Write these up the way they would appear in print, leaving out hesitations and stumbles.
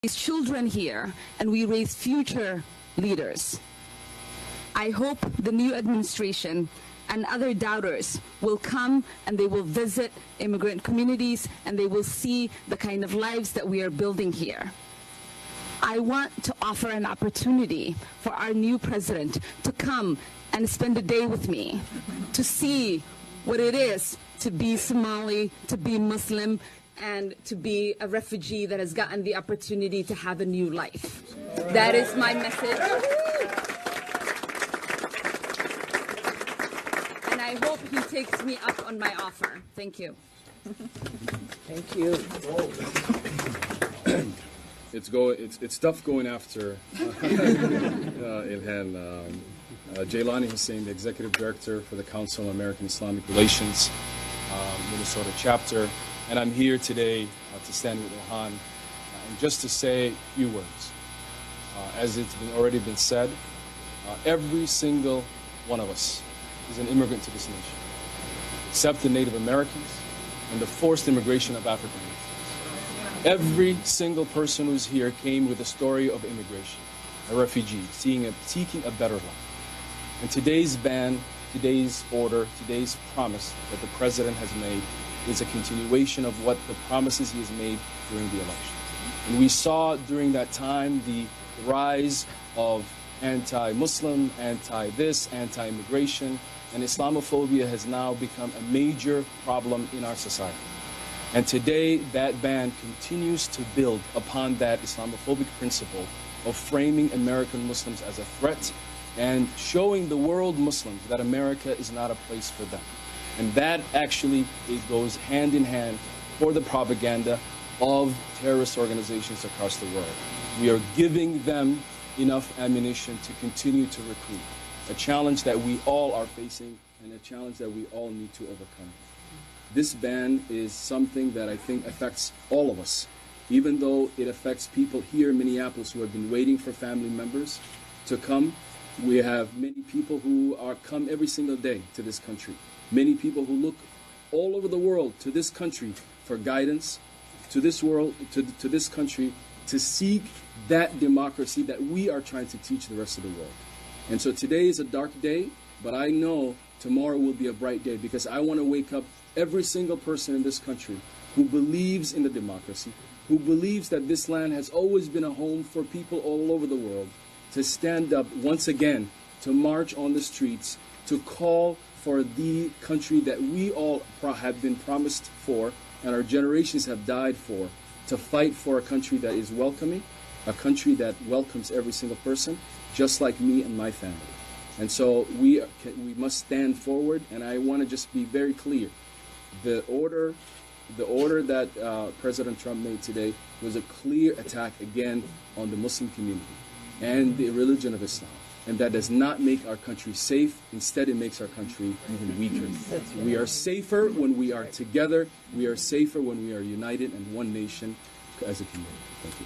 raise children here, and we raise future leaders. I hope the new administration and other doubters will come and they will visit immigrant communities and they will see the kind of lives that we are building here. I want to offer an opportunity for our new president to come and spend a day with me, to see what it is to be Somali, to be Muslim, and to be a refugee that has gotten the opportunity to have a new life. That is my message. And I hope he takes me up on my offer. Thank you. Thank you. It's tough going after Ilhan. Jailani Hussein, the Executive Director for the Council on American Islamic Relations, Minnesota chapter. And I'm here today to stand with Ilhan and just to say a few words. As it's already been said, every single one of us is an immigrant to this nation, except the Native Americans and the forced immigration of African Americans. Every single person who's here came with a story of immigration, a refugee, seeking a better life. And today's ban, today's order, today's promise that the president has made is a continuation of what the promises he has made during the election. And we saw during that time the rise of anti-Muslim, anti-this, anti-immigration, and Islamophobia has now become a major problem in our society. And today, that ban continues to build upon that Islamophobic principle of framing American Muslims as a threat and showing the world Muslims that America is not a place for them. And that actually goes hand in hand for the propaganda of terrorist organizations across the world. We are giving them enough ammunition to continue to recruit, a challenge that we all are facing and a challenge that we all need to overcome. This ban is something that I think affects all of us, even though it affects people here in Minneapolis who have been waiting for family members to come. We have many people who come every single day to this country. Many people who look all over the world to this country for guidance, to this country to seek that democracy that we are trying to teach the rest of the world. And so today is a dark day, but I know tomorrow will be a bright day because I want to wake up every single person in this country who believes in the democracy, who believes that this land has always been a home for people all over the world, to stand up once again, to march on the streets, to call for the country that we all have been promised for and our generations have died for, to fight for a country that is welcoming, a country that welcomes every single person, just like me and my family. And so we must stand forward, and I want to just be very clear. The order that President Trump made today was a clear attack again on the Muslim community and the religion of Islam. And that does not make our country safe. Instead, it makes our country even weaker. We are safer when we are together. We are safer when we are united and one nation as a community. Thank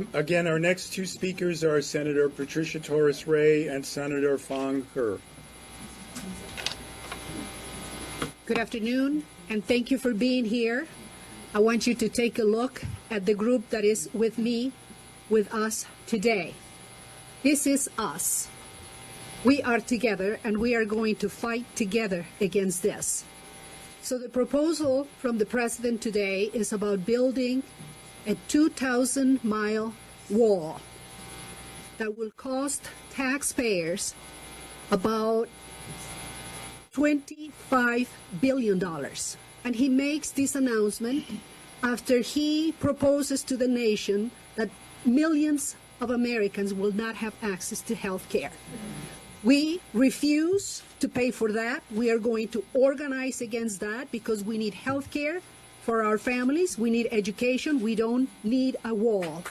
you. Again, our next two speakers are Senator Patricia Torres Ray and Senator Fang He. Good afternoon, and thank you for being here. I want you to take a look at the group that is with me, with us today. This is us. We are together, and we are going to fight together against this. So the proposal from the president today is about building a 2,000-mile wall that will cost taxpayers about $25 billion. And he makes this announcement after he proposes to the nation that millions of Americans will not have access to health care. We refuse to pay for that. We are going to organize against that because we need health care for our families. We need education. We don't need a wall.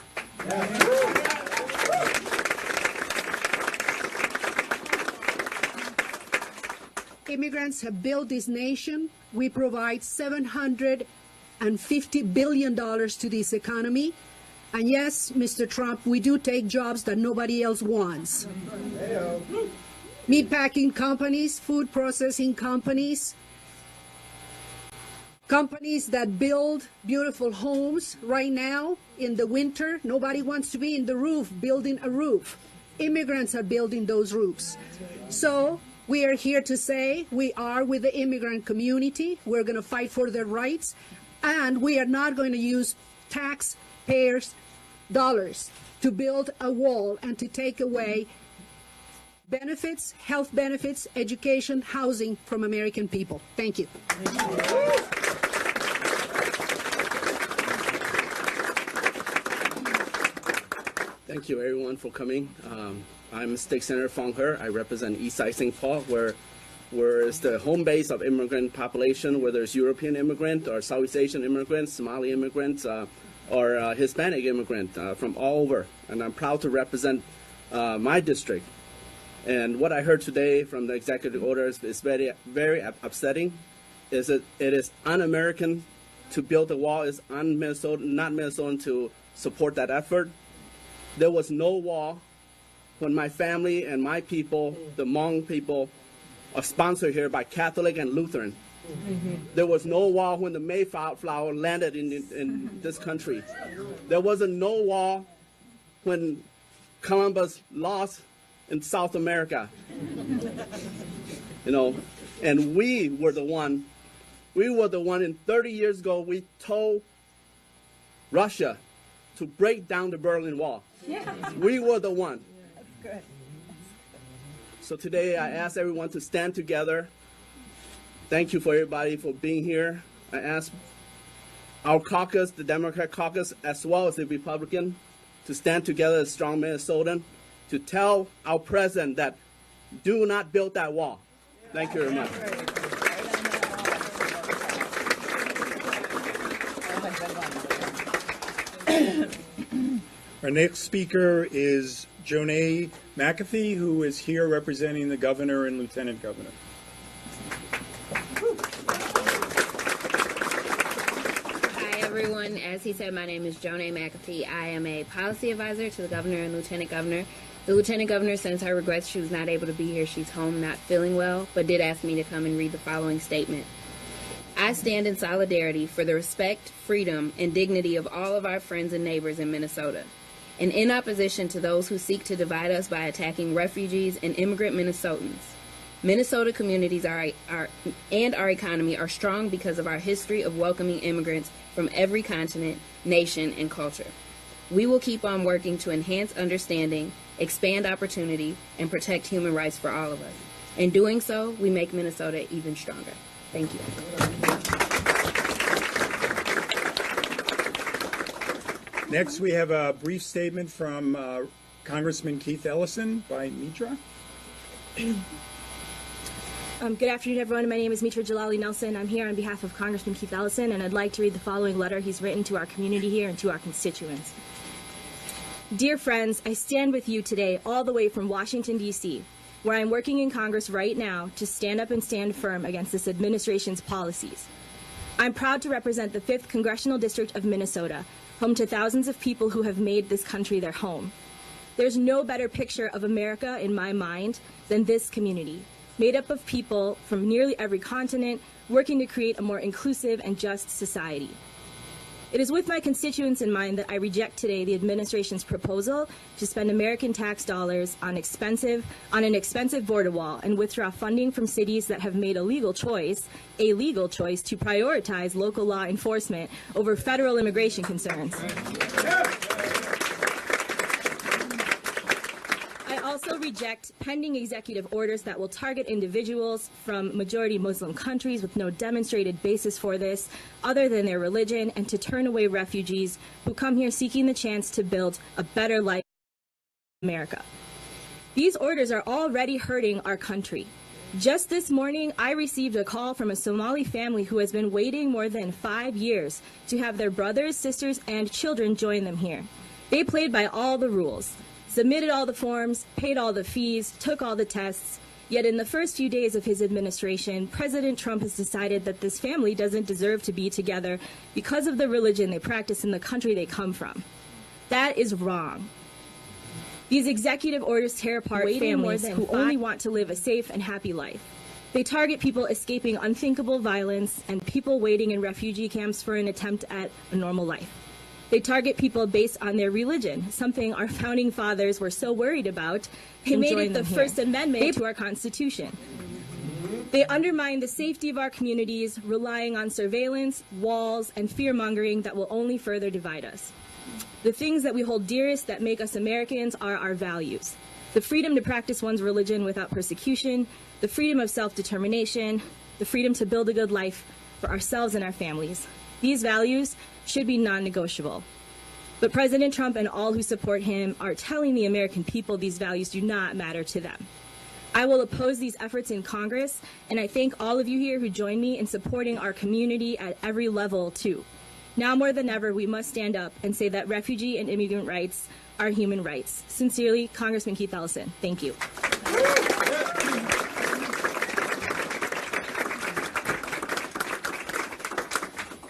Immigrants have built this nation. We provide $750 billion to this economy. And yes, Mr. Trump, we do take jobs that nobody else wants. meatpacking companies, food processing companies, companies that build beautiful homes right now in the winter. Nobody wants to be in the roof building a roof. Immigrants are building those roofs. So we are here to say we are with the immigrant community. We're going to fight for their rights, and we are not going to use taxpayers' dollars to build a wall and to take away benefits, health benefits, education, housing from American people. Thank you. Thank you, everyone, for coming. I'm State Senator Fong He. I represent Eastside St. Paul, where it's the home base of immigrant population, whether it's European immigrant or Southeast Asian immigrants, Somali immigrants, or Hispanic immigrant from all over. And I'm proud to represent my district. And what I heard today from the executive orders is very, very upsetting. It is un-American to build a wall. It's not Minnesotan to support that effort. There was no wall when my family and my people, the Hmong people, are sponsored here by Catholic and Lutheran. There was no wall when the Mayflower landed in this country. There wasn't no wall when Columbus lost in South America. You know, and we were the one in 30 years ago, we told Russia to break down the Berlin Wall. Yeah. We were the one. That's good. So today I ask everyone to stand together. Thank you for everybody for being here. I ask our caucus, the Democrat caucus, as well as the Republican, to stand together as strong Minnesotan, to tell our president that do not build that wall. Thank you very much. Our next speaker is Jonae McAfee, who is here representing the governor and lieutenant governor. Hi, everyone. As he said, my name is Jonae McAfee. I am a policy advisor to the governor and lieutenant governor. The lieutenant governor sends her regrets she was not able to be here. She's home not feeling well, but did ask me to come and read the following statement. I stand in solidarity for the respect, freedom, and dignity of all of our friends and neighbors in Minnesota, and in opposition to those who seek to divide us by attacking refugees and immigrant Minnesotans. Minnesota communities and our economy are strong because of our history of welcoming immigrants from every continent, nation, and culture. We will keep on working to enhance understanding, expand opportunity, and protect human rights for all of us. In doing so, we make Minnesota even stronger. Thank you. Next, we have a brief statement from Congressman Keith Ellison by Mitra. Good afternoon, everyone. My name is Mitra Jalali Nelson. I'm here on behalf of Congressman Keith Ellison, and I'd like to read the following letter he's written to our community here and to our constituents. Dear friends, I stand with you today all the way from Washington, D.C., where I'm working in Congress right now to stand up and stand firm against this administration's policies. I'm proud to represent the 5th Congressional District of Minnesota, home to thousands of people who have made this country their home. There's no better picture of America in my mind than this community, made up of people from nearly every continent working to create a more inclusive and just society. It is with my constituents in mind that I reject today the administration's proposal to spend American tax dollars on an expensive border wall and withdraw funding from cities that have made a legal choice to prioritize local law enforcement over federal immigration concerns. I also reject pending executive orders that will target individuals from majority Muslim countries with no demonstrated basis for this other than their religion, and to turn away refugees who come here seeking the chance to build a better life in America. These orders are already hurting our country. Just this morning, I received a call from a Somali family who has been waiting more than 5 years to have their brothers, sisters, and children join them here. They played by all the rules, submitted all the forms, paid all the fees, took all the tests, yet in the first few days of his administration, President Trump has decided that this family doesn't deserve to be together because of the religion they practice in the country they come from. That is wrong. These executive orders tear apart families who only want to live a safe and happy life. They target people escaping unthinkable violence and people waiting in refugee camps for an attempt at a normal life. They target people based on their religion, something our founding fathers were so worried about. They made it the First Amendment to our Constitution. They undermine the safety of our communities, relying on surveillance, walls, and fear-mongering that will only further divide us. The things that we hold dearest that make us Americans are our values. The freedom to practice one's religion without persecution, the freedom of self-determination, the freedom to build a good life for ourselves and our families. These values should be non-negotiable. But President Trump and all who support him are telling the American people these values do not matter to them. I will oppose these efforts in Congress, and I thank all of you here who join me in supporting our community at every level, too. Now more than ever, we must stand up and say that refugee and immigrant rights are human rights. Sincerely, Congressman Keith Ellison. Thank you.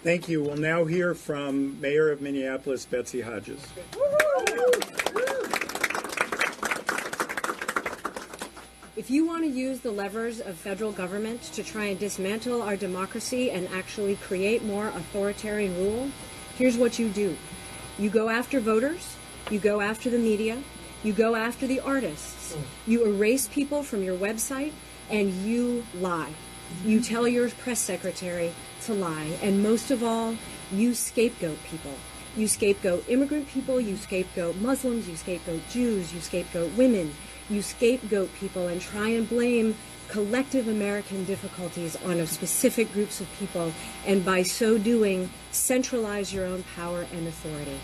Thank you. We'll now hear from Mayor of Minneapolis, Betsy Hodges. If you want to use the levers of federal government to try and dismantle our democracy and actually create more authoritarian rule, here's what you do. You go after voters, you go after the media, you go after the artists, you erase people from your website, and you lie. You tell your press secretary to lie, and most of all, you scapegoat people. You scapegoat immigrant people, you scapegoat Muslims, you scapegoat Jews, you scapegoat women. You scapegoat people and try and blame collective American difficulties on specific groups of people, and by so doing, centralize your own power and authority.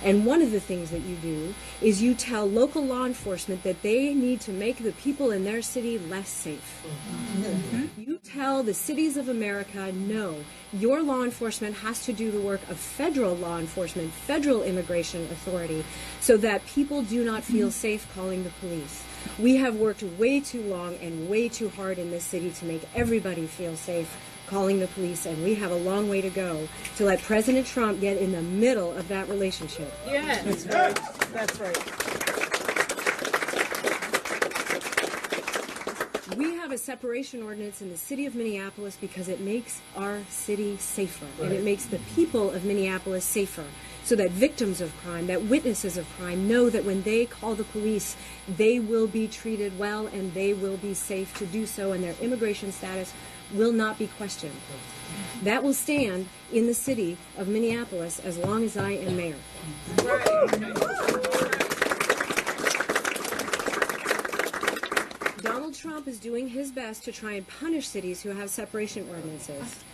And one of the things that you do is you tell local law enforcement that they need to make the people in their city less safe. You tell the cities of America, no, your law enforcement has to do the work of federal law enforcement, federal immigration authority, so that people do not feel safe calling the police. We have worked way too long and way too hard in this city to make everybody feel safe calling the police, and we have a long way to go to let President Trump get in the middle of that relationship. Yes, that's right. That's right. We have a separation ordinance in the city of Minneapolis because it makes our city safer, and it makes the people of Minneapolis safer, so that victims of crime, that witnesses of crime know that when they call the police, they will be treated well and they will be safe to do so, and their immigration status will not be questioned. That will stand in the city of Minneapolis as long as I am mayor. Donald Trump is doing his best to try and punish cities who have separation ordinances.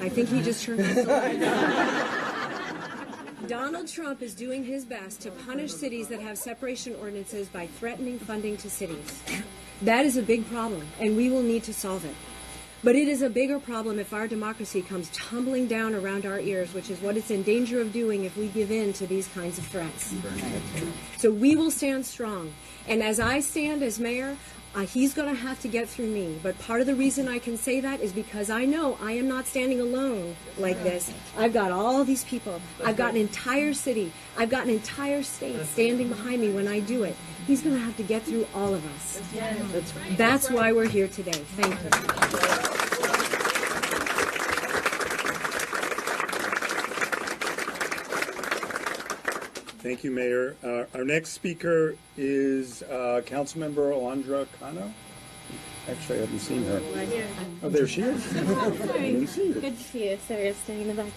I think he just turned his light. Donald Trump is doing his best to punish cities that have separation ordinances by threatening funding to cities. That is a big problem, and we will need to solve it. But it is a bigger problem if our democracy comes tumbling down around our ears, which is what it's in danger of doing if we give in to these kinds of threats. So we will stand strong. And as I stand as mayor, he's going to have to get through me. But part of the reason I can say that is because I know I am not standing alone like this. I've got all these people. I've got an entire city. I've got an entire state standing behind me when I do it. He's going to have to get through all of us. That's why we're here today. Thank you. Thank you, Mayor. Our next speaker is Councilmember Alondra Cano. Actually, I haven't seen her. Oh, there she is. Sorry. Good to see you. Sorry, I was standing in the back.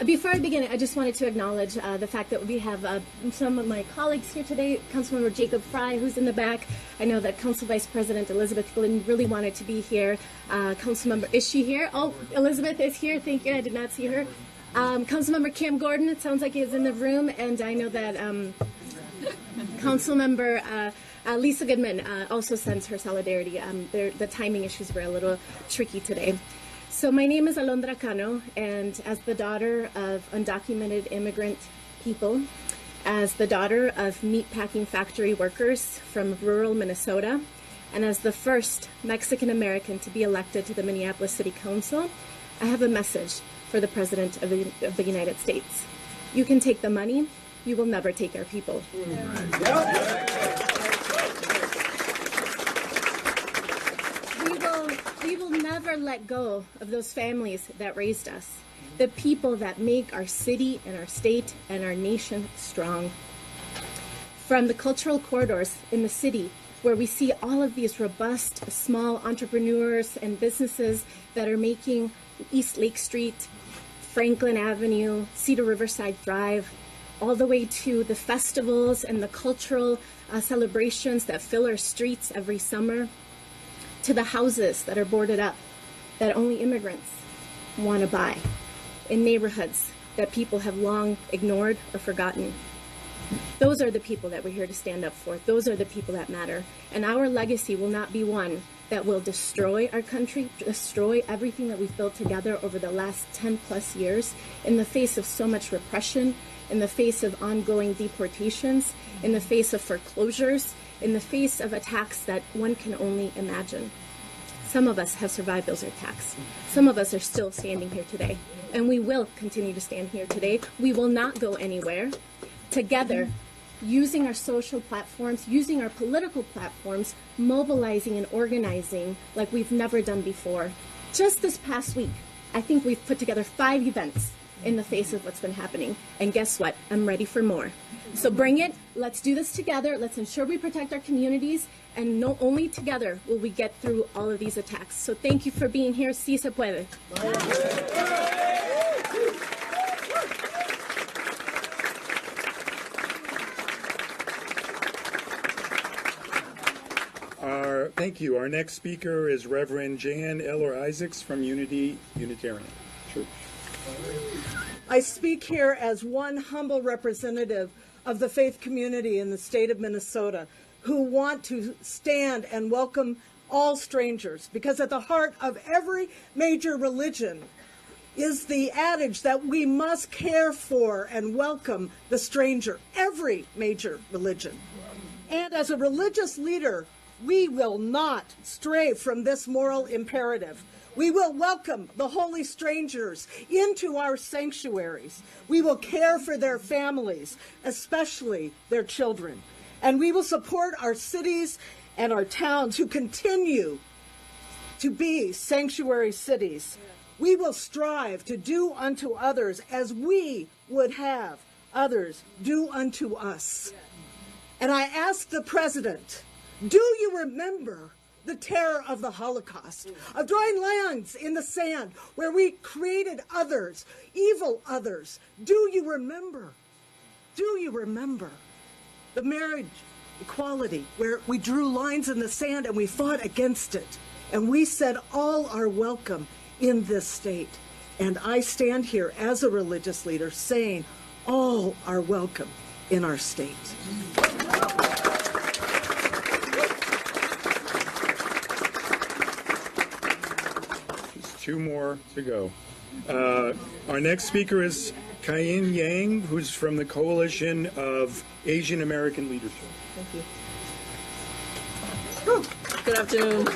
Before I begin, I just wanted to acknowledge the fact that we have some of my colleagues here today. Councilmember Jacob Fry, who's in the back. I know that Council Vice President Elizabeth Glynn really wanted to be here. Councilmember, is she here? Oh, Elizabeth is here. Thank you. I did not see her. Councilmember Cam Gordon, it sounds like he is in the room, and I know that Councilmember Lisa Goodman also sends her solidarity. The timing issues were a little tricky today. So my name is Alondra Cano, and as the daughter of undocumented immigrant people, as the daughter of meatpacking factory workers from rural Minnesota, and as the first Mexican American to be elected to the Minneapolis City Council, I have a message for the President of the United States. You can take the money, you will never take our people. We will never let go of those families that raised us, the people that make our city and our state and our nation strong. From the cultural corridors in the city, where we see all of these robust, small entrepreneurs and businesses that are making East Lake Street, Franklin Avenue, Cedar Riverside Drive, all the way to the festivals and the cultural celebrations that fill our streets every summer, to the houses that are boarded up that only immigrants want to buy, in neighborhoods that people have long ignored or forgotten. Those are the people that we're here to stand up for. Those are the people that matter. And our legacy will not be one that will destroy our country, destroy everything that we've built together over the last 10 plus years in the face of so much repression, in the face of ongoing deportations, in the face of foreclosures, in the face of attacks that one can only imagine. Some of us have survived those attacks. Some of us are still standing here today, and we will continue to stand here today. We will not go anywhere. Together, using our social platforms, using our political platforms, mobilizing and organizing like we've never done before. Just this past week, I think we've put together 5 events in the face of what's been happening. And guess what? I'm ready for more. So bring it. Let's do this together. Let's ensure we protect our communities. And not only together will we get through all of these attacks. So thank you for being here. Sí se puede. Thank you. Our next speaker is Reverend Jan Eller Isaacs from Unitarian Church. I speak here as one humble representative of the faith community in the state of Minnesota who want to stand and welcome all strangers, because at the heart of every major religion is the adage that we must care for and welcome the stranger, every major religion. And as a religious leader, we will not stray from this moral imperative. We will welcome the holy strangers into our sanctuaries. We will care for their families, especially their children. And we will support our cities and our towns who continue to be sanctuary cities. We will strive to do unto others as we would have others do unto us. And I ask the President, do you remember the terror of the Holocaust, of drawing lines in the sand where we created others, evil others? Do you remember? Do you remember the marriage equality where we drew lines in the sand and we fought against it? And we said all are welcome in this state. And I stand here as a religious leader saying all are welcome in our state. Two more to go. Our next speaker is Kayin Yang, who's from the Coalition of Asian American Leadership. Thank you. Good afternoon.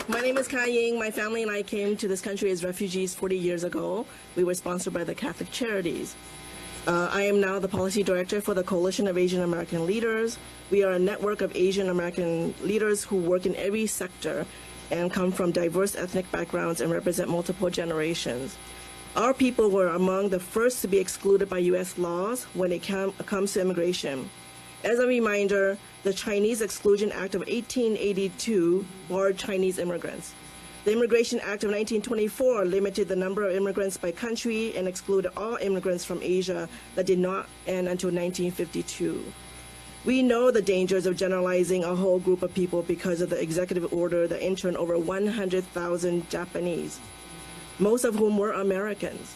My name is Kai Ying. My family and I came to this country as refugees 40 years ago. We were sponsored by the Catholic Charities. I am now the policy director for the Coalition of Asian American Leaders. We are a network of Asian American leaders who work in every sector and come from diverse ethnic backgrounds and represent multiple generations. Our people were among the first to be excluded by U.S. laws when it comes to immigration. As a reminder, the Chinese Exclusion Act of 1882 barred Chinese immigrants. The Immigration Act of 1924 limited the number of immigrants by country and excluded all immigrants from Asia that did not end until 1952. We know the dangers of generalizing a whole group of people because of the executive order that interned over 100,000 Japanese, most of whom were Americans.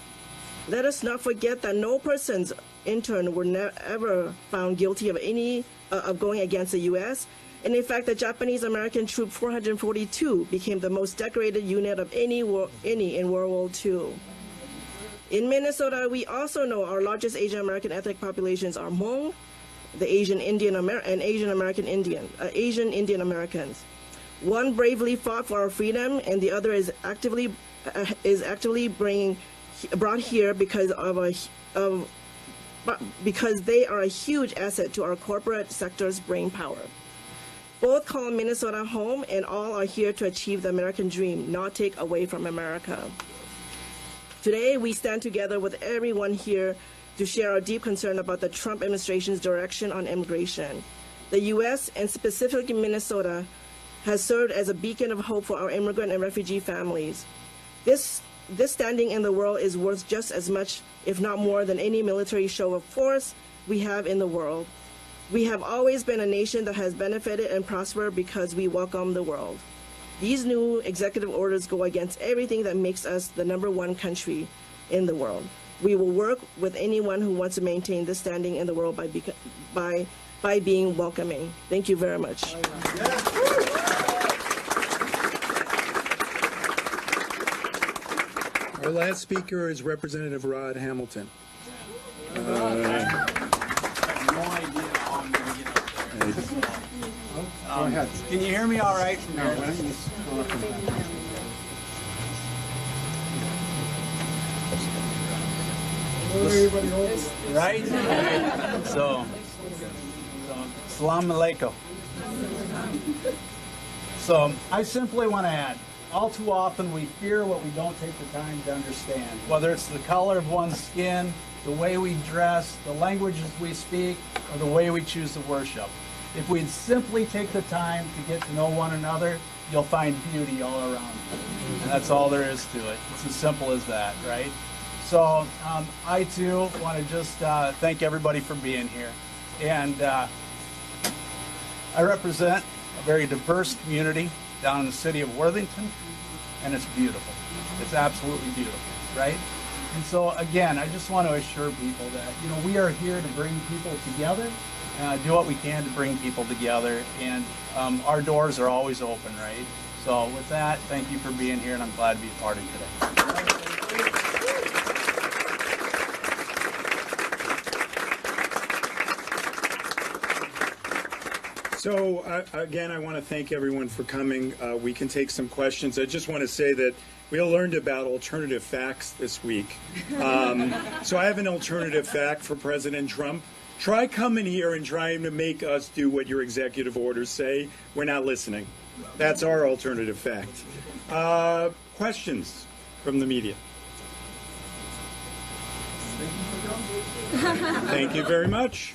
Let us not forget that no persons interned were ever found guilty of going against the U.S., and in fact, the Japanese American Troop 442 became the most decorated unit of any in World War II. In Minnesota, we also know our largest Asian American ethnic populations are Hmong, the Asian Indian Asian Indian Americans. One bravely fought for our freedom, and the other is actively brought here because of because they are a huge asset to our corporate sector's brain power. Both call Minnesota home, and all are here to achieve the American dream, not take away from America. Today, we stand together with everyone here to share our deep concern about the Trump administration's direction on immigration. The U.S., and specifically Minnesota, has served as a beacon of hope for our immigrant and refugee families. This standing in the world is worth just as much, if not more, than any military show of force we have in the world. We have always been a nation that has benefited and prospered because we welcome the world. These new executive orders go against everything that makes us the #1 country in the world. We will work with anyone who wants to maintain this standing in the world by being welcoming. Thank you very much. Our last speaker is Representative Rod Hamilton. Go ahead. Can you hear me all right from here? Right? So, Salam alaikum. So, I simply want to add, all too often we fear what we don't take the time to understand, whether it's the color of one's skin, the way we dress, the languages we speak, or the way we choose to worship. If we'd simply take the time to get to know one another, you'll find beauty all around you. And that's all there is to it. It's as simple as that, right? So I too want to just thank everybody for being here. And I represent a very diverse community down in the city of Worthington, and it's beautiful. It's absolutely beautiful, right? And so again, I just want to assure people that, you know, we are here to bring people together, do what we can to bring people together, and our doors are always open, right? So with that, thank you for being here, and I'm glad to be a part of today. So again, I want to thank everyone for coming. We can take some questions. I just want to say that we all learned about alternative facts this week. So I have an alternative fact for President Trump. Try coming here and trying to make us do what your executive orders say. We're not listening. That's our alternative fact. Questions from the media? Thank you very much.